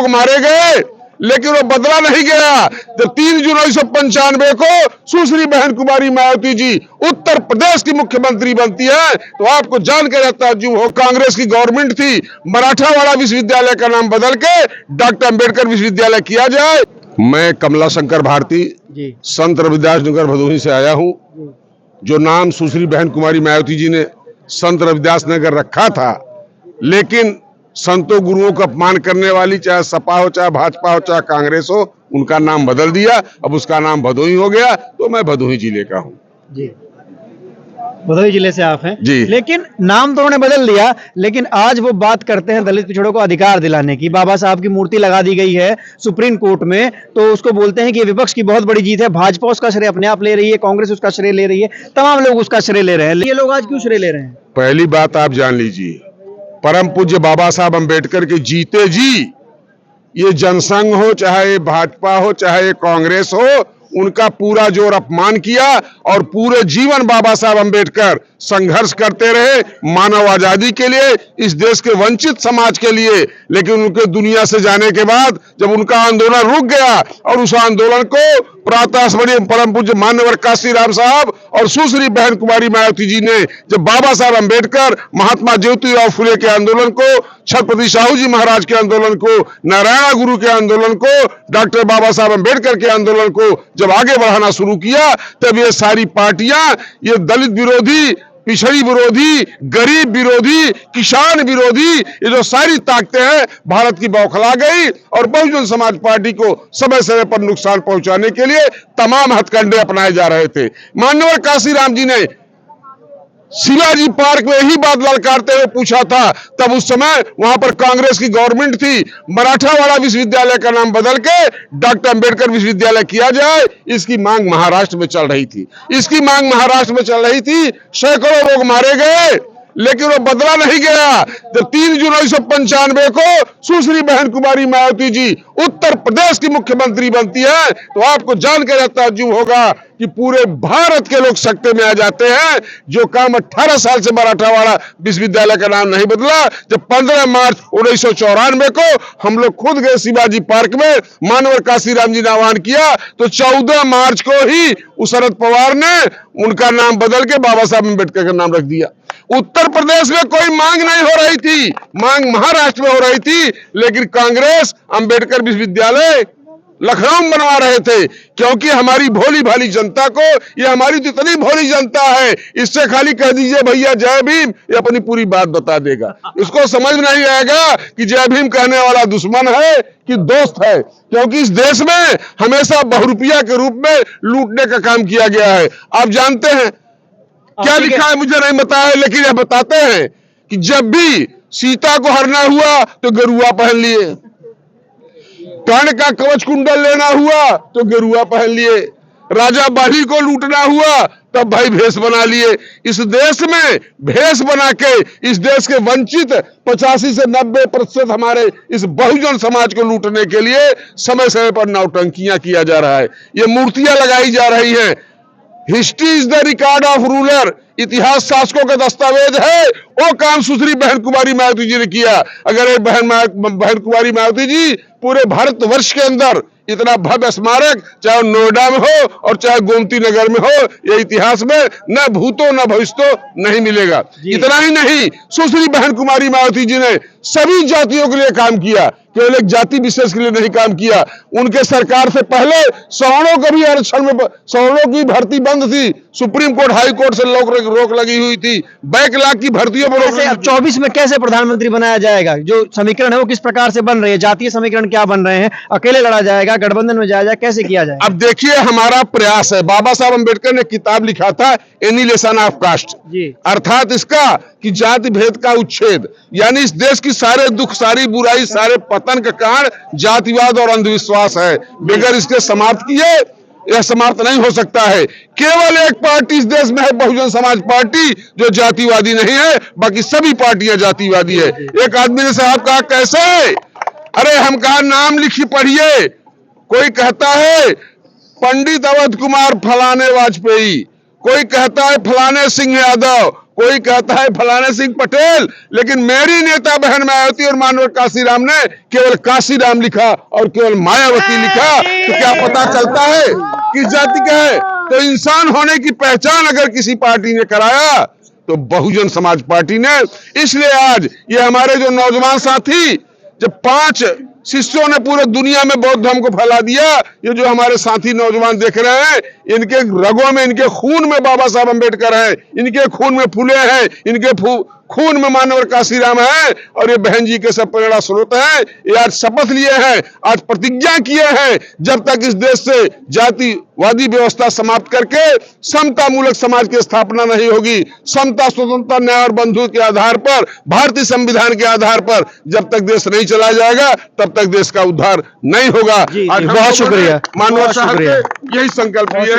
मारे गए, लेकिन वो बदला नहीं गया। जब 3 जून 1995 को सुश्री बहन कुमारी मायावती जी उत्तर प्रदेश की मुख्यमंत्री बनती है, तो आपको जानकर ताज्जुब हो, कांग्रेस की गवर्नमेंट थी, मराठावाड़ा विश्वविद्यालय का नाम बदल के डॉक्टर अंबेडकर विश्वविद्यालय किया जाए। मैं कमला शंकर भारती संत रविदास नगर भदोही से आया हूं। जो नाम सुश्री बहन कुमारी मायावती जी ने संत रविदास नगर रखा था, लेकिन संतों गुरुओं का अपमान करने वाली, चाहे सपा हो, चाहे भाजपा हो, चाहे कांग्रेस हो, उनका नाम बदल दिया। अब उसका नाम भदोही हो गया। तो मैं भदोही जिले का हूँ जी। भदोही जिले से आप हैं जी। लेकिन नाम तो उन्होंने बदल दिया, लेकिन आज वो बात करते हैं दलित पिछड़ों को अधिकार दिलाने की। बाबा साहब की मूर्ति लगा दी गई है सुप्रीम कोर्ट में, तो उसको बोलते हैं कि विपक्ष की बहुत बड़ी जीत है। भाजपा उसका श्रेय अपने आप ले रही है, कांग्रेस उसका श्रेय ले रही है, तमाम लोग उसका श्रेय ले रहे हैं। ये लोग आज क्यों श्रेय ले रहे हैं? पहली बात आप जान लीजिए, परम पूज्य बाबा साहब अंबेडकर के जीते जी ये जनसंघ हो, चाहे ये भाजपा हो, चाहे ये कांग्रेस हो, उनका पूरा जोर अपमान किया। और पूरे जीवन बाबा साहब अंबेडकर संघर्ष करते रहे मानव आजादी के लिए, इस देश के वंचित समाज के लिए। लेकिन उनके दुनिया से जाने के बाद जब उनका आंदोलन रुक गया, और उस आंदोलन को प्रातः स्मरणीय परम पूज्य मान्यवर काशी राम साहब और सुश्री बहन कुमारी मायावती जी ने जब बाबा साहब अंबेडकर, महात्मा ज्योतिराव फुले के आंदोलन को, छत्रपति साहू जी महाराज के आंदोलन को, नारायण गुरु के आंदोलन को, डॉक्टर बाबा साहब अंबेडकर के आंदोलन को जब आगे बढ़ाना शुरू किया, तब ये सारी पार्टियां, ये दलित विरोधी, पिछड़ी विरोधी, गरीब विरोधी, किसान विरोधी, ये जो सारी ताकतें हैं भारत की बौखला गई। और बहुजन समाज पार्टी को समय समय पर नुकसान पहुंचाने के लिए तमाम हथकंडे अपनाए जा रहे थे। मान्यवर काशी राम जी ने शिवाजी पार्क में यही बात ललकारते हुए पूछा था, तब उस समय वहां पर कांग्रेस की गवर्नमेंट थी, मराठावाड़ा विश्वविद्यालय का नाम बदल के डॉक्टर अंबेडकर विश्वविद्यालय किया जाए, इसकी मांग महाराष्ट्र में चल रही थी। इसकी मांग महाराष्ट्र में चल रही थी। सैकड़ों लोग मारे गए, लेकिन वो बदला नहीं गया। जब 3 जून 1995 को सुश्री बहन कुमारी मायावती जी उत्तर प्रदेश की मुख्यमंत्री बनती है, तो आपको जानकर ताज्जुब होगा कि पूरे भारत के लोग सकते में आ जाते हैं। जो काम 18 साल से मराठावाड़ा विश्वविद्यालय का नाम नहीं बदला, जब 15 मार्च 1994 को हम लोग खुद गए शिवाजी पार्क में, मानवर काशी राम जी ने आह्वान किया, तो 14 मार्च को ही उस शरद पवार ने उनका नाम बदल के बाबा साहब अम्बेडकर का नाम रख दिया। उत्तर प्रदेश में कोई मांग नहीं हो रही थी, मांग महाराष्ट्र में हो रही थी, लेकिन कांग्रेस अम्बेडकर विश्वविद्यालय लखनऊ में बनवा रहे थे, क्योंकि हमारी भोली भाली जनता को, ये हमारी तो इतनी भोली जनता है, इससे खाली कह दीजिए भैया जय भीम, ये अपनी पूरी बात बता देगा। उसको समझ नहीं आएगा कि जय भीम कहने वाला दुश्मन है कि दोस्त है, क्योंकि इस देश में हमेशा बहुरूपिया के रूप में लूटने का काम किया गया है। आप जानते हैं क्या लिखा है, मुझे नहीं पता है, लेकिन यह बताते हैं कि जब भी सीता को हरना हुआ तो गेरुआ पहन लिए, कर्ण का कवच कुंडल लेना हुआ तो गेरुआ पहन लिए, राजा बाली को लूटना हुआ तब भाई भेष बना लिए। इस देश में भेष बना के इस देश के वंचित 85 से 90% हमारे इस बहुजन समाज को लूटने के लिए समय समय पर नौटंकियां किया जा रहा है, ये मूर्तियां लगाई जा रही हैं। History is the record of ruler, इतिहास शासकों का दस्तावेज है। वो काम सुश्री बहन कुमारी मायावती जी ने किया। अगर ये बहन कुमारी मायावती जी पूरे भारतवर्ष के अंदर इतना भव्य स्मारक, चाहे नोएडा में हो और चाहे गोमती नगर में हो, ये इतिहास में न भूतो न भविष्यो नहीं मिलेगा। इतना ही नहीं, सुश्री बहन कुमारी मायावती जी ने सभी जातियों के लिए काम किया, केवल एक जाति विशेष के लिए नहीं काम किया। उनके सरकार से पहले सवर्णों का भी आरक्षण में, सवर्णों की भर्ती बंद थी, सुप्रीम कोर्ट हाई कोर्ट से रोक लगी हुई थी, बैकलॉग की भर्तियों पर 24 में कैसे प्रधानमंत्री बनाया जाएगा? जो समीकरण है वो किस प्रकार से बन रही है? जातीय समीकरण क्या बन रहे हैं? अकेले लड़ा जाएगा, गठबंधन में जाया जाए, कैसे किया जाए? अब देखिए, हमारा प्रयास है, बाबा साहब अम्बेडकर ने किताब लिखा था एनिहिलेशन ऑफ कास्ट, अर्थात इसका कि जाति भेद का उच्छेद, यानी इस देश की सारे दुख, सारी बुराई, सारे पतन का कारण जातिवाद और अंधविश्वास है। बगैर इसके समाप्त किए यह समाप्त नहीं हो सकता है। केवल एक पार्टी इस देश में है, बहुजन समाज पार्टी, जो जातिवादी नहीं है, बाकी सभी पार्टियां जातिवादी है। एक आदमी ने साहब कहा कैसे, अरे हम कहा नाम लिखी पढ़िए, कोई कहता है पंडित अवध कुमार फलाने वाजपेयी, कोई कहता है फलाने सिंह यादव, कोई कहता है फलाने सिंह पटेल, लेकिन मेरी नेता बहन मायावती और मानव काशीराम ने केवल काशीराम लिखा और केवल मायावती लिखा, तो क्या पता चलता है किस जाति का है? तो इंसान होने की पहचान अगर किसी पार्टी ने कराया तो बहुजन समाज पार्टी ने। इसलिए आज ये हमारे जो नौजवान साथी, जब 5 शिष्यों ने पूरे दुनिया में बौद्ध धर्म को फैला दिया, ये जो हमारे साथी नौजवान देख रहे हैं, इनके रगों में, इनके खून में बाबा साहब अम्बेडकर हैं, इनके खून में फुले हैं, इनके खून में मानव काशीराम है, और ये बहन जी के सब प्रेरणा स्रोत हैं। ये आज शपथ लिए हैं, आज प्रतिज्ञा किए हैं, जब तक इस देश से जातिवादी व्यवस्था समाप्त करके समता मूलक समाज की स्थापना नहीं होगी, समता, स्वतंत्रता, न्याय और बंधुत्व के आधार पर, भारतीय संविधान के आधार पर जब तक देश नहीं चला जाएगा तब तक देश का उद्धार नहीं होगा। जी, आज बहुत शुक्रिया, मानव बहुत शुक्रिया। यही संकल्प लिए।